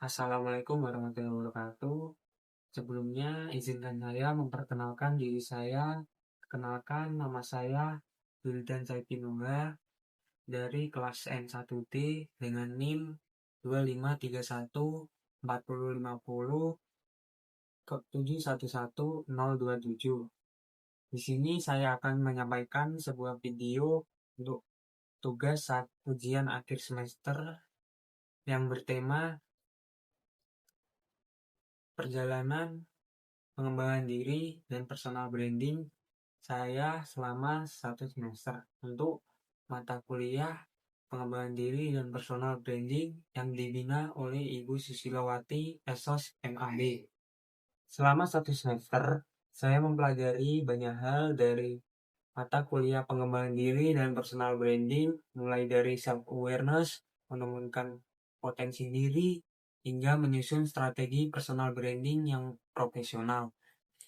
Assalamualaikum warahmatullahi wabarakatuh. Sebelumnya, izinkan saya memperkenalkan diri saya. Kenalkan, nama saya Wildan Saipinungga dari kelas N1D dengan NIM 253140050 Di sini saya akan menyampaikan sebuah video untuk tugas saat ujian akhir semester yang bertema perjalanan pengembangan diri dan personal branding saya selama 1 semester untuk mata kuliah pengembangan diri dan personal branding yang dibina oleh Ibu Susilowati Esos MAB. Selama 1 semester, saya mempelajari banyak hal dari mata kuliah pengembangan diri dan personal branding, mulai dari self-awareness, menemukan potensi diri, hingga menyusun strategi personal branding yang profesional.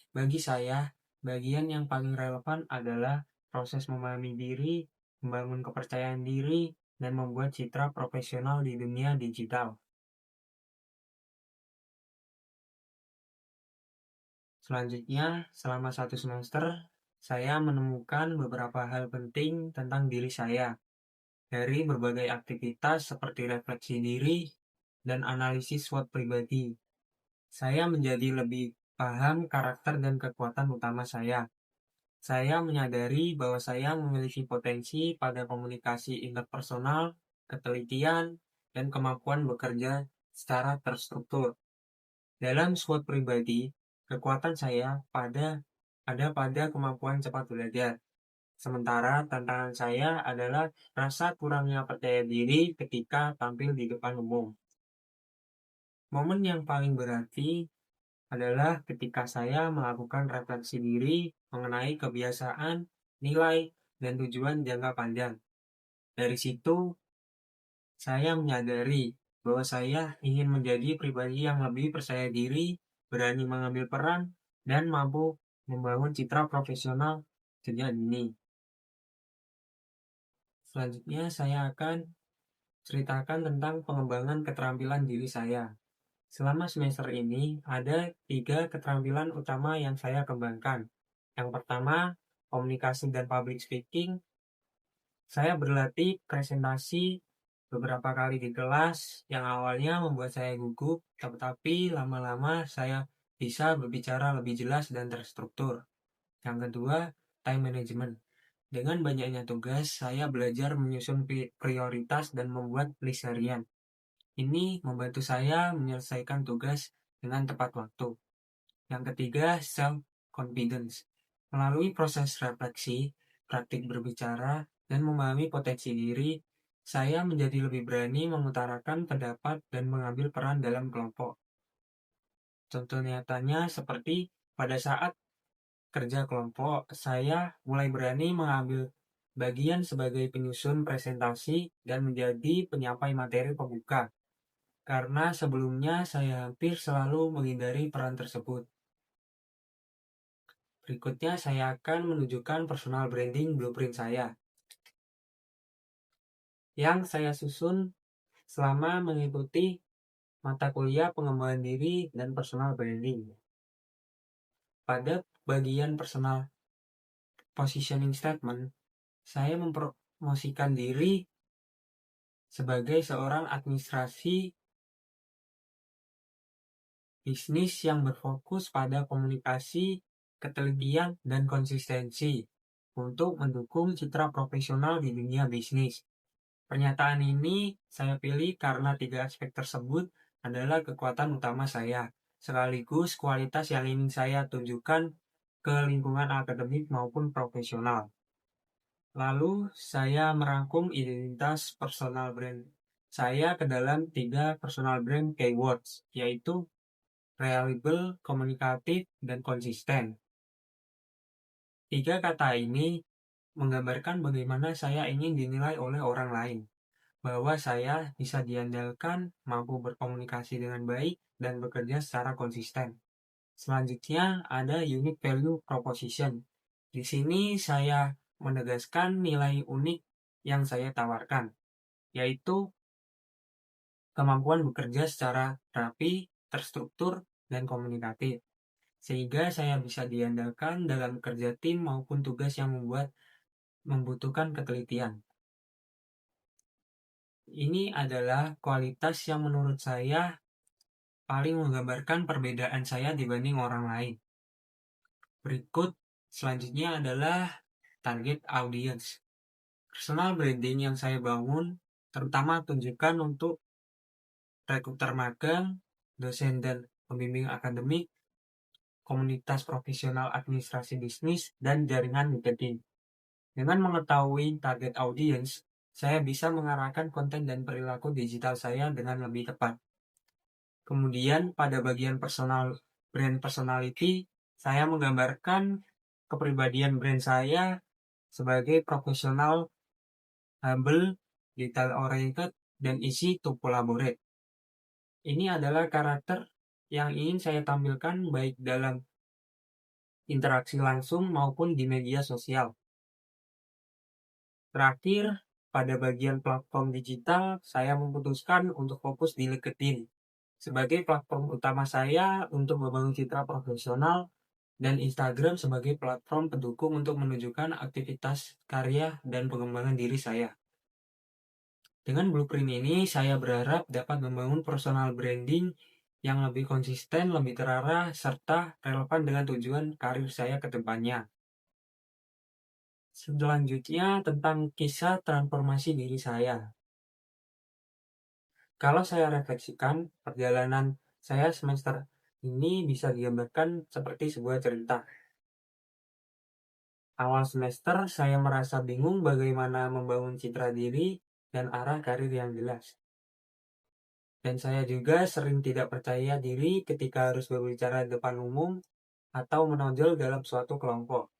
Bagi saya, bagian yang paling relevan adalah proses memahami diri, membangun kepercayaan diri, dan membuat citra profesional di dunia digital. Selanjutnya, selama 1 semester, saya menemukan beberapa hal penting tentang diri saya dari berbagai aktivitas seperti refleksi diri dan analisis SWOT pribadi. Saya menjadi lebih paham karakter dan kekuatan utama saya. Saya menyadari bahwa saya memiliki potensi pada komunikasi interpersonal, ketelitian, dan kemampuan bekerja secara terstruktur. Dalam SWOT pribadi, kekuatan saya ada pada kemampuan cepat belajar. Sementara tantangan saya adalah rasa kurangnya percaya diri ketika tampil di depan umum. Momen yang paling berarti adalah ketika saya melakukan refleksi diri mengenai kebiasaan, nilai, dan tujuan jangka panjang. Dari situ, saya menyadari bahwa saya ingin menjadi pribadi yang lebih percaya diri, berani mengambil peran, dan mampu membangun citra profesional sejak dini. Selanjutnya, saya akan ceritakan tentang pengembangan keterampilan diri saya. Selama semester ini, ada 3 keterampilan utama yang saya kembangkan. Yang pertama, komunikasi dan public speaking. Saya berlatih presentasi beberapa kali di kelas yang awalnya membuat saya gugup, tetapi lama-lama saya bisa berbicara lebih jelas dan terstruktur. Yang kedua, time management. Dengan banyaknya tugas, saya belajar menyusun prioritas dan membuat list harian. Ini membantu saya menyelesaikan tugas dengan tepat waktu. Yang ketiga, self-confidence. Melalui proses refleksi, praktik berbicara, dan memahami potensi diri, saya menjadi lebih berani mengutarakan pendapat dan mengambil peran dalam kelompok. Contoh nyatanya seperti pada saat kerja kelompok, saya mulai berani mengambil bagian sebagai penyusun presentasi dan menjadi penyampai materi pembuka. Karena sebelumnya saya hampir selalu menghindari peran tersebut. Berikutnya saya akan menunjukkan personal branding blueprint saya, yang saya susun selama mengikuti mata kuliah pengembangan diri dan personal branding. Pada bagian personal positioning statement, saya mempromosikan diri sebagai seorang administrasi bisnis yang berfokus pada komunikasi, ketelitian, dan konsistensi untuk mendukung citra profesional di dunia bisnis. Pernyataan ini saya pilih karena 3 aspek tersebut adalah kekuatan utama saya, sekaligus kualitas yang ingin saya tunjukkan ke lingkungan akademik maupun profesional. Lalu, saya merangkum identitas personal brand saya ke dalam 3 personal brand keywords, yaitu reliable, komunikatif, dan konsisten. 3 kata ini menggambarkan bagaimana saya ingin dinilai oleh orang lain, bahwa saya bisa diandalkan, mampu berkomunikasi dengan baik, dan bekerja secara konsisten. Selanjutnya ada unique value proposition. Di sini saya menegaskan nilai unik yang saya tawarkan, yaitu kemampuan bekerja secara rapi, terstruktur, dan komunikatif, sehingga saya bisa diandalkan dalam kerja tim maupun tugas yang membutuhkan ketelitian. Ini adalah kualitas yang menurut saya paling menggambarkan perbedaan saya dibanding orang lain. Berikut selanjutnya adalah target audience. Personal branding yang saya bangun terutama tunjukkan untuk rekruter magang, dosen dan pembimbing akademik, komunitas profesional administrasi bisnis, dan jaringan LinkedIn. Dengan mengetahui target audience, saya bisa mengarahkan konten dan perilaku digital saya dengan lebih tepat. Kemudian pada bagian brand personality, saya menggambarkan kepribadian brand saya sebagai profesional, humble, detail oriented, dan easy to collaborate. Ini adalah karakter yang ingin saya tampilkan baik dalam interaksi langsung maupun di media sosial. Terakhir, pada bagian platform digital, saya memutuskan untuk fokus di LinkedIn sebagai platform utama saya untuk membangun citra profesional, dan Instagram sebagai platform pendukung untuk menunjukkan aktivitas karya dan pengembangan diri saya. Dengan blueprint ini, saya berharap dapat membangun personal branding yang lebih konsisten, lebih terarah, serta relevan dengan tujuan karir saya ke depannya. Selanjutnya tentang kisah transformasi diri saya. Kalau saya refleksikan, perjalanan saya semester ini bisa digambarkan seperti sebuah cerita. Awal semester, saya merasa bingung bagaimana membangun citra diri dan arah karir yang jelas. Dan saya juga sering tidak percaya diri ketika harus berbicara di depan umum atau menonjol dalam suatu kelompok,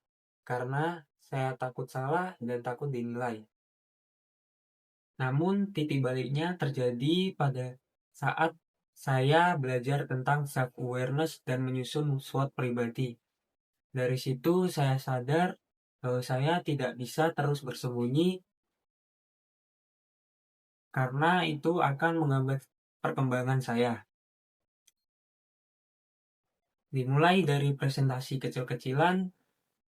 karena saya takut salah dan takut dinilai. Namun titik baliknya terjadi pada saat saya belajar tentang self-awareness dan menyusun SWOT pribadi. Dari situ saya sadar bahwa saya tidak bisa terus bersembunyi, karena itu akan menghambat perkembangan saya. Dimulai dari presentasi kecil-kecilan,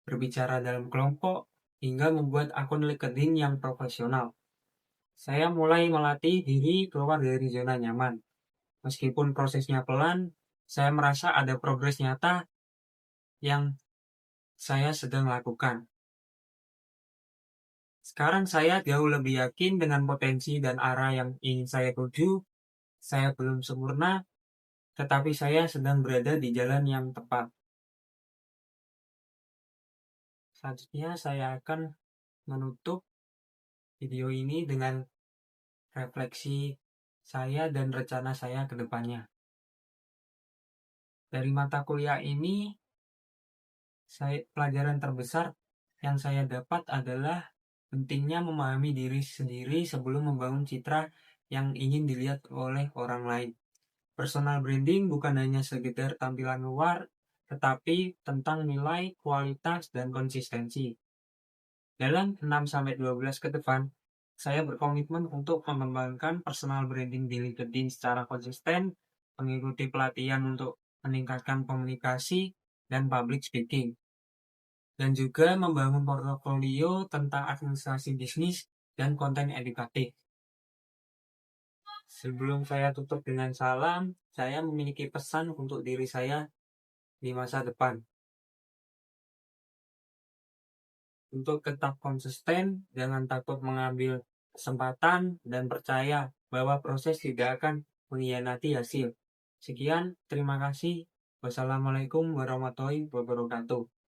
berbicara dalam kelompok, hingga membuat akun LinkedIn yang profesional. Saya mulai melatih diri keluar dari zona nyaman. Meskipun prosesnya pelan, saya merasa ada progres nyata yang saya sedang lakukan. Sekarang saya jauh lebih yakin dengan potensi dan arah yang ingin saya tuju. Saya belum sempurna, tetapi saya sedang berada di jalan yang tepat. Selanjutnya saya akan menutup video ini dengan refleksi saya dan rencana saya ke depannya. Dari mata kuliah ini, pelajaran terbesar yang saya dapat adalah pentingnya memahami diri sendiri sebelum membangun citra yang ingin dilihat oleh orang lain. Personal branding bukan hanya sekedar tampilan luar, tetapi tentang nilai, kualitas, dan konsistensi. Dalam 6-12 ke depan, saya berkomitmen untuk mengembangkan personal branding di LinkedIn secara konsisten, mengikuti pelatihan untuk meningkatkan komunikasi dan public speaking, dan juga membangun portofolio tentang administrasi bisnis dan konten edukatif. Sebelum saya tutup dengan salam, saya memiliki pesan untuk diri saya di masa depan. Untuk tetap konsisten, jangan takut mengambil kesempatan, dan percaya bahwa proses tidak akan mengkhianati hasil. Sekian, terima kasih. Wassalamualaikum warahmatullahi wabarakatuh.